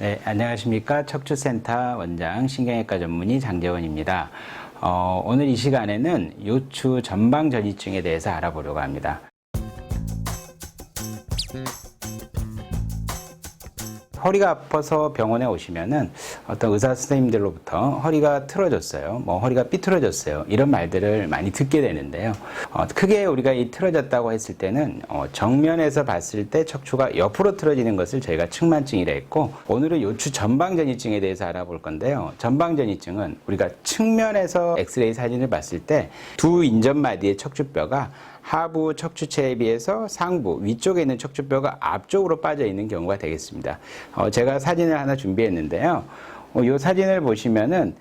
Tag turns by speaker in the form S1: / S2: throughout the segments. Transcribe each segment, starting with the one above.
S1: 네, 안녕하십니까. 척추센터 원장 신경외과 전문의 장재원입니다. 오늘 이 시간에는 요추 전방전이증에 대해서 알아보려고 합니다. 허리가 아파서 병원에 오시면은 어떤 의사 선생님들로부터 허리가 틀어졌어요. 허리가 삐뚤어졌어요. 이런 말들을 많이 듣게 되는데요. 크게 우리가 이 틀어졌다고 했을 때는 정면에서 봤을 때 척추가 옆으로 틀어지는 것을 저희가 측만증이라 했고, 오늘은 요추 전방전이증에 대해서 알아볼 건데요. 전방전이증은 우리가 측면에서 엑스레이 사진을 봤을 때 두 인접마디의 척추뼈가 하부 척추체에 비해서 상부 위쪽에 있는 척추뼈가 앞쪽으로 빠져 있는 경우가 되겠습니다. 제가 사진을 하나 준비했는데요. 이 사진을 보시면은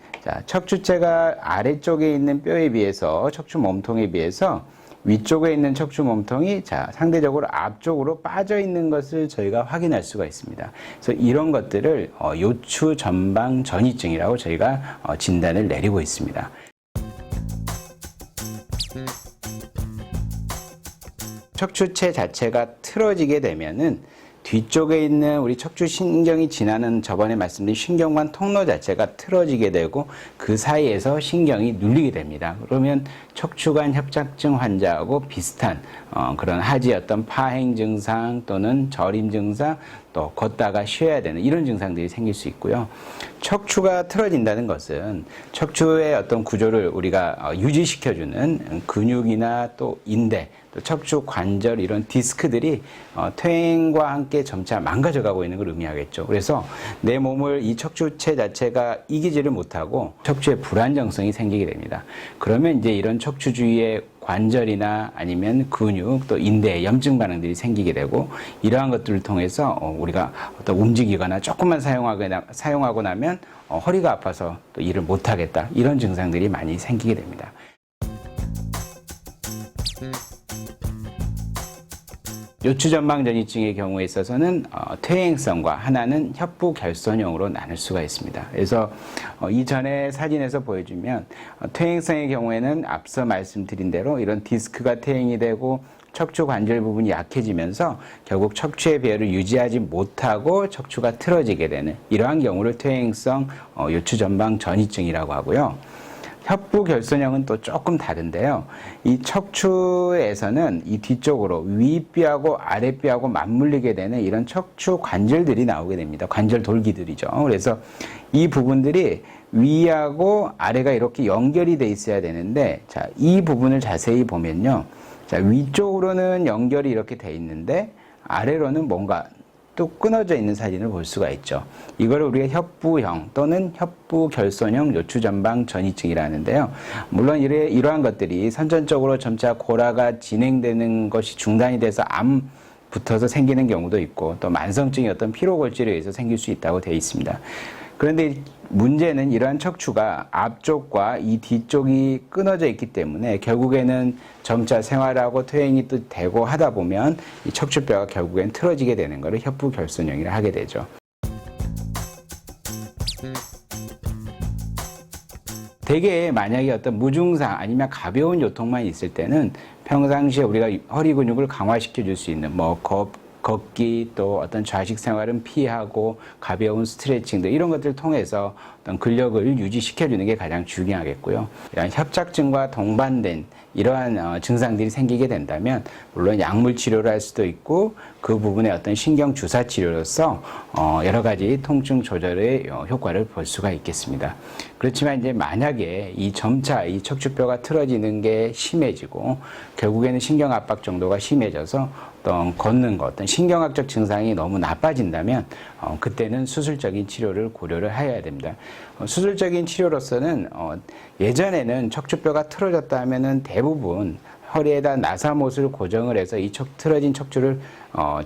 S1: 척추체가 아래쪽에 있는 뼈에 비해서 척추 몸통에 비해서 위쪽에 있는 척추 몸통이 상대적으로 앞쪽으로 빠져 있는 것을 저희가 확인할 수가 있습니다. 그래서 이런 것들을 요추 전방 전이증이라고 저희가 진단을 내리고 있습니다. 척추체 자체가 틀어지게 되면은 뒤쪽에 있는 우리 척추신경이 지나는 저번에 말씀드린 신경관 통로 자체가 틀어지게 되고 그 사이에서 신경이 눌리게 됩니다. 그러면 척추관 협착증 환자하고 비슷한 그런 하지 어떤 파행 증상 또는 저림 증상, 또 걷다가 쉬어야 되는 이런 증상들이 생길 수 있고요. 척추가 틀어진다는 것은 척추의 어떤 구조를 우리가 유지시켜주는 근육이나 또 인대, 또 척추 관절 이런 디스크들이 퇴행과 함께 점차 망가져가고 있는 걸 의미하겠죠. 그래서 내 몸을 이 척추체 자체가 이기지를 못하고 척추에 불안정성이 생기게 됩니다. 그러면 이제 이런 척추 주위의 관절이나 아니면 근육 또 인대에 염증 반응들이 생기게 되고, 이러한 것들을 통해서 우리가 어떤 움직이거나 조금만 사용하고 나면 허리가 아파서 또 일을 못하겠다, 이런 증상들이 많이 생기게 됩니다. 요추 전방전이증의 경우에 있어서는 퇴행성과 하나는 협부결손형으로 나눌 수가 있습니다. 그래서 이전에 사진에서 보여주면 퇴행성의 경우에는 앞서 말씀드린 대로 이런 디스크가 퇴행이 되고 척추 관절 부분이 약해지면서 결국 척추의 배열을 유지하지 못하고 척추가 틀어지게 되는 이러한 경우를 퇴행성 요추 전방전이증이라고 하고요. 협부결손형은 또 조금 다른데요. 이 척추에서는 이 뒤쪽으로 윗뼈하고 아랫뼈하고 맞물리게 되는 이런 척추 관절들이 나오게 됩니다. 관절 돌기들이죠. 그래서 이 부분들이 위하고 아래가 이렇게 연결이 돼 있어야 되는데, 이 부분을 자세히 보면요. 위쪽으로는 연결이 이렇게 돼 있는데 아래로는 뭔가 또 끊어져 있는 사진을 볼 수가 있죠. 이걸 우리가 협부형 또는 협부결손형 요추전방 전이증이라 하는데요. 물론 이러한 것들이 선천적으로 점차 고라가 진행되는 것이 중단이 돼서 암 붙어서 생기는 경우도 있고, 또 만성적인 어떤 피로골절에 의해서 생길 수 있다고 되어 있습니다. 그런데 문제는 이러한 척추가 앞쪽과 이 뒤쪽이 끊어져 있기 때문에 결국에는 점차 생활하고 퇴행이 또 되고 하다 보면 이 척추뼈가 결국엔 틀어지게 되는 것을 협부결손형이라 하게 되죠. 대개 만약에 어떤 무증상 아니면 가벼운 요통만 있을 때는 평상시에 우리가 허리 근육을 강화시켜 줄 수 있는 걷기 또 어떤 좌식 생활은 피하고 가벼운 스트레칭 등 이런 것들을 통해서 어떤 근력을 유지시켜주는 게 가장 중요하겠고요. 이런 협착증과 동반된 이러한 증상들이 생기게 된다면 물론 약물 치료를 할 수도 있고 그 부분에 어떤 신경 주사 치료로서 여러 가지 통증 조절의 효과를 볼 수가 있겠습니다. 그렇지만 이제 만약에 점차 이 척추뼈가 틀어지는 게 심해지고 결국에는 신경 압박 정도가 심해져서 어떤 걷는 것, 어떤 신경학적 증상이 너무 나빠진다면 그때는 수술적인 치료를 고려를 해야 됩니다. 수술적인 치료로서는 예전에는 척추뼈가 틀어졌다 하면은 대부분 허리에다 나사못을 고정을 해서 이 틀어진 척추를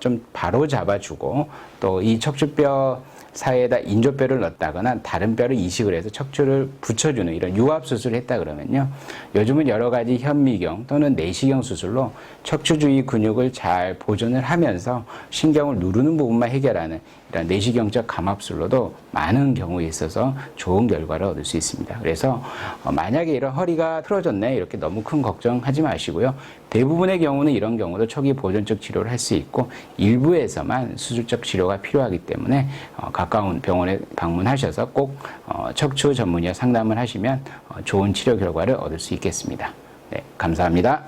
S1: 좀 바로 잡아주고 또 이 척추뼈 사이에다 인조뼈를 넣었다거나 다른 뼈를 이식을 해서 척추를 붙여주는 이런 유압 수술을 했다 그러면요. 요즘은 여러 가지 현미경 또는 내시경 수술로 척추 주위 근육을 잘 보존을 하면서 신경을 누르는 부분만 해결하는 이런 내시경적 감압술로도 많은 경우에 있어서 좋은 결과를 얻을 수 있습니다. 그래서 만약에 이런 허리가 틀어졌네 이렇게 너무 큰 걱정하지 마시고요. 대부분의 경우는 이런 경우도 초기 보존적 치료를 할 수 있고 일부에서만 수술적 치료가 필요하기 때문에 가까운 병원에 방문하셔서 꼭 척추 전문의와 상담을 하시면 좋은 치료 결과를 얻을 수 있겠습니다. 네, 감사합니다.